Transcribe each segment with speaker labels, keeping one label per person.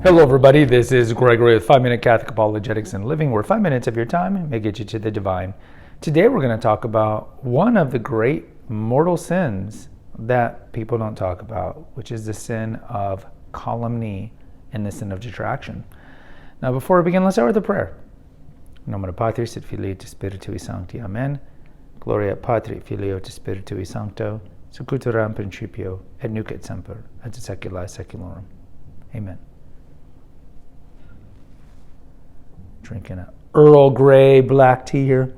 Speaker 1: Hello everybody, this is Gregory with 5-Minute Catholic Apologetics and Living, where 5 minutes of your time may get you to the divine. Today we're going to talk about one of the great mortal sins that people don't talk about, which is the sin of calumny and the sin of detraction. Now before we begin, let's start with a prayer. In nomine Patris et Filii et Spiritui Sancti. Amen. Gloria Patri, Filio et Spiritui Sancto, secutor in principio, et nunc et semper, et secula seculorum. Amen. Drinking an Earl Grey black tea here.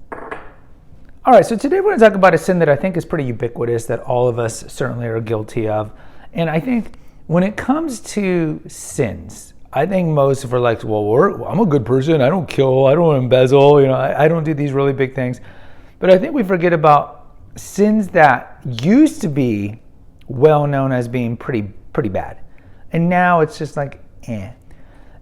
Speaker 1: All right, so today we're going to talk about a sin that I think is pretty ubiquitous, that all of us certainly are guilty of. And I think when it comes to sins, I think most of us are like, well, I'm a good person. I don't kill. I don't embezzle. I don't do these really big things. But I think we forget about sins that used to be well known as being pretty bad. And now it's just like,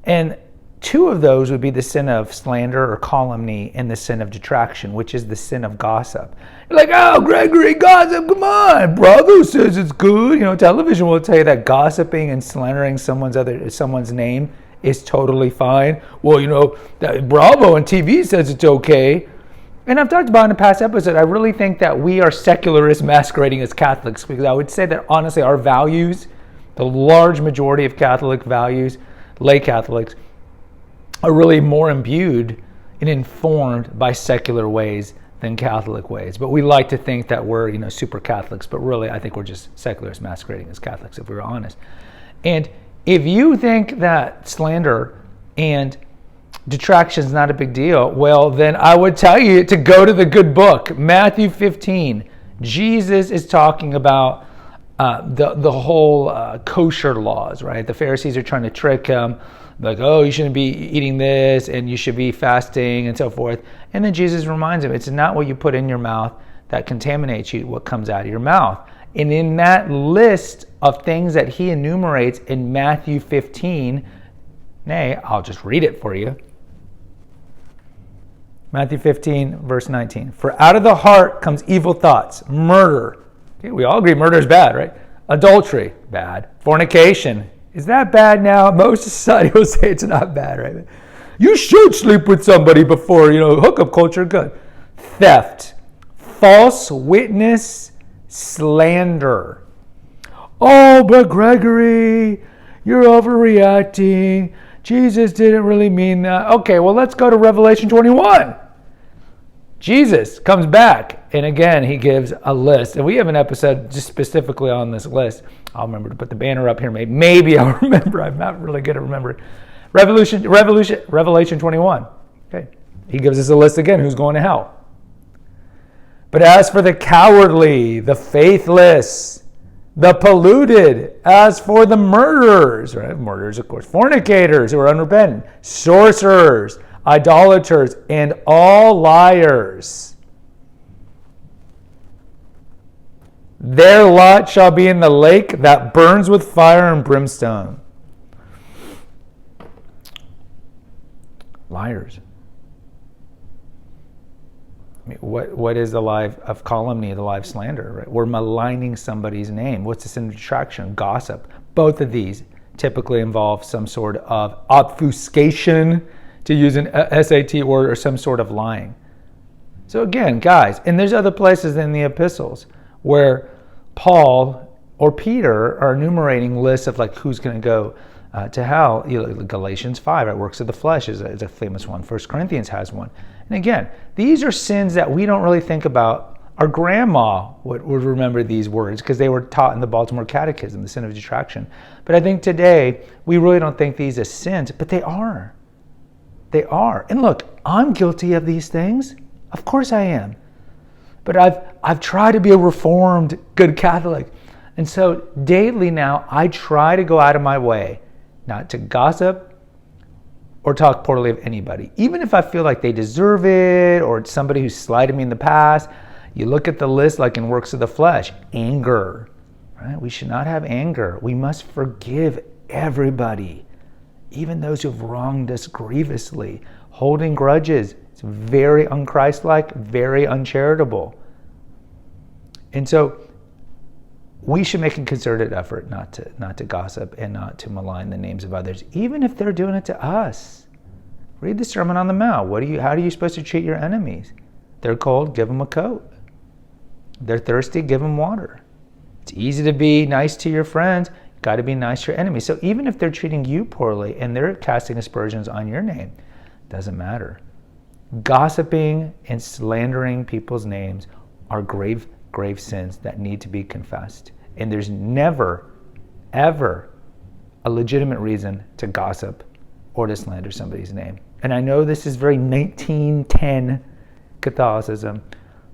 Speaker 1: And two of those would be the sin of slander or calumny and the sin of detraction, which is the sin of gossip. You're like, oh, Gregory, gossip, come on. Bravo says it's good. Television will tell you that gossiping and slandering someone's name is totally fine. Well, that Bravo and TV says it's okay. And I've talked about in a past episode, I really think that we are secularists masquerading as Catholics, because I would say that honestly our values, the large majority of Catholic values, lay Catholics, are really more imbued and informed by secular ways than Catholic ways. But we like to think that we're, super Catholics, but really I think we're just secularists masquerading as Catholics, if we're honest. And if you think that slander and detraction is not a big deal, well, then I would tell you to go to the good book, Matthew 15. Jesus is talking about the whole kosher laws, right? The Pharisees are trying to trick him, like, oh, you shouldn't be eating this, and you should be fasting, and so forth. And then Jesus reminds him, it's not what you put in your mouth that contaminates you, what comes out of your mouth. And in that list of things that he enumerates in Matthew 15, I'll just read it for you. Matthew 15, verse 19. For out of the heart comes evil thoughts, murder. Okay, we all agree murder is bad, right? Adultery, bad. Fornication, is that bad now? Most society will say it's not bad, right? You should sleep with somebody before, hookup culture, good. Theft, false witness, slander. Oh, but Gregory, you're overreacting. Jesus didn't really mean that. Okay, well, let's go to Revelation 21. Jesus comes back, and again, he gives a list. And we have an episode just specifically on this list. I'll remember to put the banner up here. Maybe I'll remember. I'm not really good at remembering. Revelation 21. Okay, he gives us a list again. Who's going to hell? But as for the cowardly, the faithless, the polluted, as for the murderers, right? Murderers, of course, fornicators who are unrepentant, sorcerers, idolaters, and all liars, their lot shall be in the lake that burns with fire and brimstone. Liars. I mean, what is the life of calumny, the life of slander? Right? We're maligning somebody's name. What's the sin of detraction? Gossip. Both of these typically involve some sort of obfuscation, to use an SAT word, or some sort of lying. So again, guys, and there's other places in the epistles where Paul or Peter are enumerating lists of like who's going to go to hell. Galatians 5, right? Works of the flesh is a famous one. 1 Corinthians has one. And again, these are sins that we don't really think about. Our grandma would remember these words because they were taught in the Baltimore Catechism, the sin of detraction. But I think today we really don't think these as sins, but they are. They are. And look, I'm guilty of these things. Of course I am. But I've tried to be a reformed, good Catholic. And so daily now, I try to go out of my way not to gossip or talk poorly of anybody. Even if I feel like they deserve it, or it's somebody who slighted me in the past. You look at the list like in Works of the Flesh. Anger. Right? We should not have anger. We must forgive everybody, even those who've wronged us grievously. Holding grudges, it's very unchristlike, very uncharitable. And so we should make a concerted effort not to gossip and not to malign the names of others, even if they're doing it to us. Read the Sermon on the Mount. How are you supposed to treat your enemies? They're cold, give them a coat. They're thirsty, give them water. It's easy to be nice to your friends. You've got to be nice to your enemies. So even if they're treating you poorly and they're casting aspersions on your name, doesn't matter. Gossiping and slandering people's names are grave, grave sins that need to be confessed. And there's never, ever a legitimate reason to gossip or to slander somebody's name. And I know this is very 1910 Catholicism,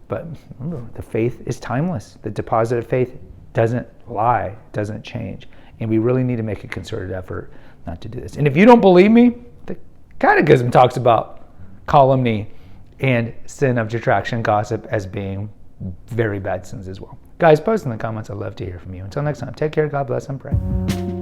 Speaker 1: but remember, the faith is timeless. The deposit of faith doesn't lie, doesn't change. And we really need to make a concerted effort not to do this. And if you don't believe me, the Catechism talks about calumny and sin of detraction, gossip, as being very bad sins as well. Guys, post in the comments. I'd love to hear from you. Until next time, take care, God bless, and pray.